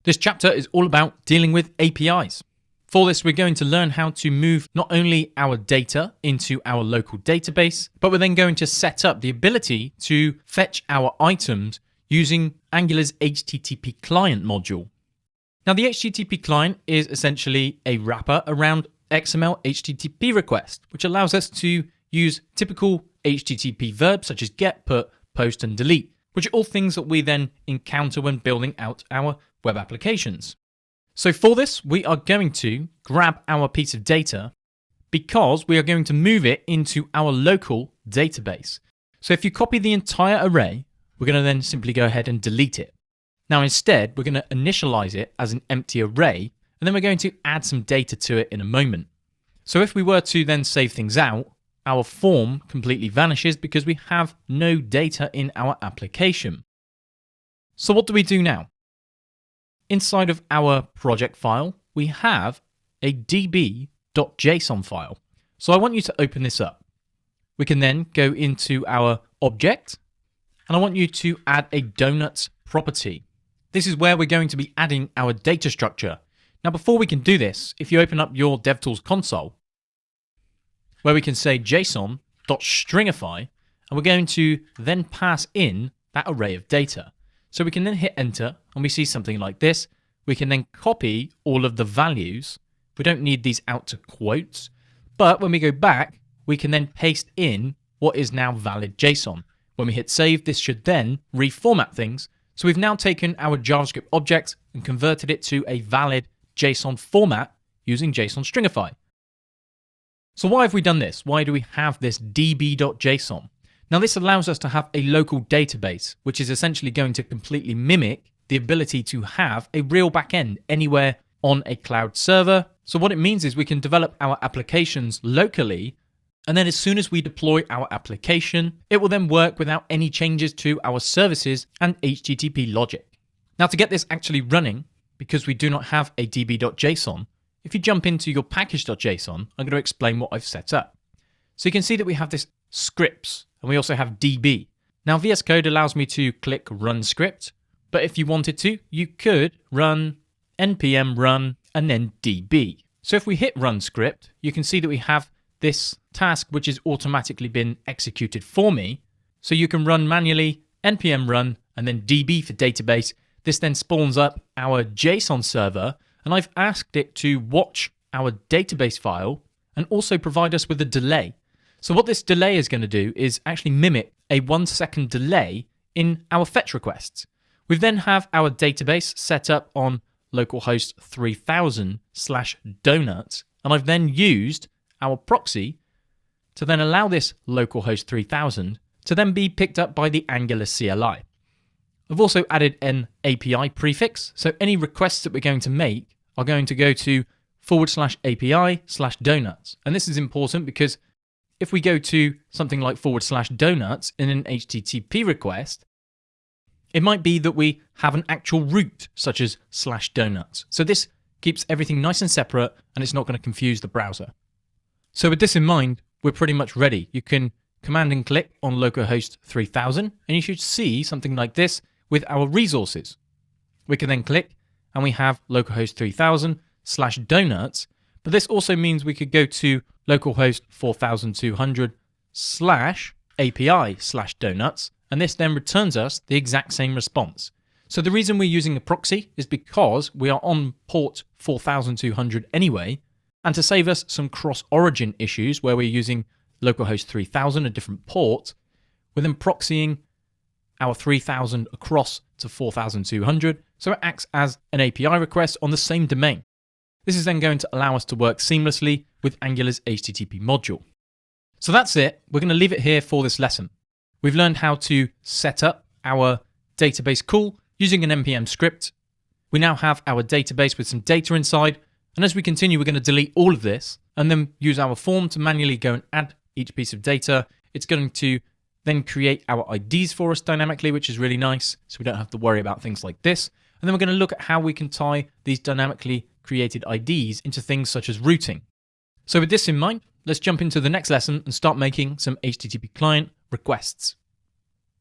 This chapter is all about dealing with APIs. For this, we're going to learn how to move not only our data into our local database, but we're then going to set up the ability to fetch our items using Angular's HTTP client module. Now, the HTTP client is essentially a wrapper around XML HTTP request, which allows us to use typical HTTP verbs such as get, put, post, and delete, which are all things that we then encounter when building out our web applications. So for this, we are going to grab our piece of data because we are going to move it into our local database. So if you copy the entire array, we're going to then simply go ahead and delete it. Now instead, we're going to initialize it as an empty array, and then we're going to add some data to it in a moment. So if we were to then save things out, our form completely vanishes because we have no data in our application. So what do we do now? Inside of our project file, we have a db.json file. So I want you to open this up. We can then go into our object, and I want you to add a donuts property. This is where we're going to be adding our data structure. Now, before we can do this, if you open up your DevTools console, where we can say json.stringify, and we're going to then pass in that array of data. So we can then hit enter, and we see something like this. We can then copy all of the values. We don't need these out to quotes, but when we go back, we can then paste in what is now valid JSON. When we hit save, this should then reformat things. So we've now taken our JavaScript object and converted it to a valid JSON format using JSON stringify. So why have we done this? Why do we have this db.json? Now this allows us to have a local database, which is essentially going to completely mimic the ability to have a real backend anywhere on a cloud server. So what it means is we can develop our applications locally, and then as soon as we deploy our application, it will then work without any changes to our services and HTTP logic. Now to get this actually running, because we do not have a db.json, if you jump into your package.json, I'm going to explain what I've set up. So you can see that we have this scripts, and we also have db. Now VS Code allows me to click run script, but if you wanted to, you could run npm run and then db. So if we hit run script, you can see that we have this task which has automatically been executed for me. So you can run manually npm run and then db for database. This then spawns up our JSON server, and I've asked it to watch our database file and also provide us with a delay. So what this delay is going to do is actually mimic a 1 second delay in our fetch requests. We then have our database set up on localhost 3000/donuts, and I've then used our proxy to then allow this localhost 3000 to then be picked up by the Angular CLI. I've also added an API prefix, so any requests that we're going to make are going to go to /API/donuts. And this is important because if we go to something like /donuts in an HTTP request, it might be that we have an actual root such as /donuts. So this keeps everything nice and separate, and it's not going to confuse the browser. So with this in mind, we're pretty much ready. You can command and click on localhost 3000, and you should see something like this with our resources. We can then click, and we have localhost 3000/donuts, but this also means we could go to localhost 4200/API/donuts, and this then returns us the exact same response. So the reason we're using a proxy is because we are on port 4200 anyway, and to save us some cross-origin issues where we're using localhost 3000, a different port, we're then proxying our 3000 across to 4200, so it acts as an API request on the same domain. This is then going to allow us to work seamlessly with Angular's HTTP module. So that's it. We're going to leave it here for this lesson. We've learned how to set up our database call using an npm script. We now have our database with some data inside, and as we continue, we're going to delete all of this and then use our form to manually go and add each piece of data. It's going to then create our IDs for us dynamically, which is really nice, so we don't have to worry about things like this. And then we're going to look at how we can tie these dynamically created IDs into things such as routing. So with this in mind, let's jump into the next lesson and start making some HTTP client requests.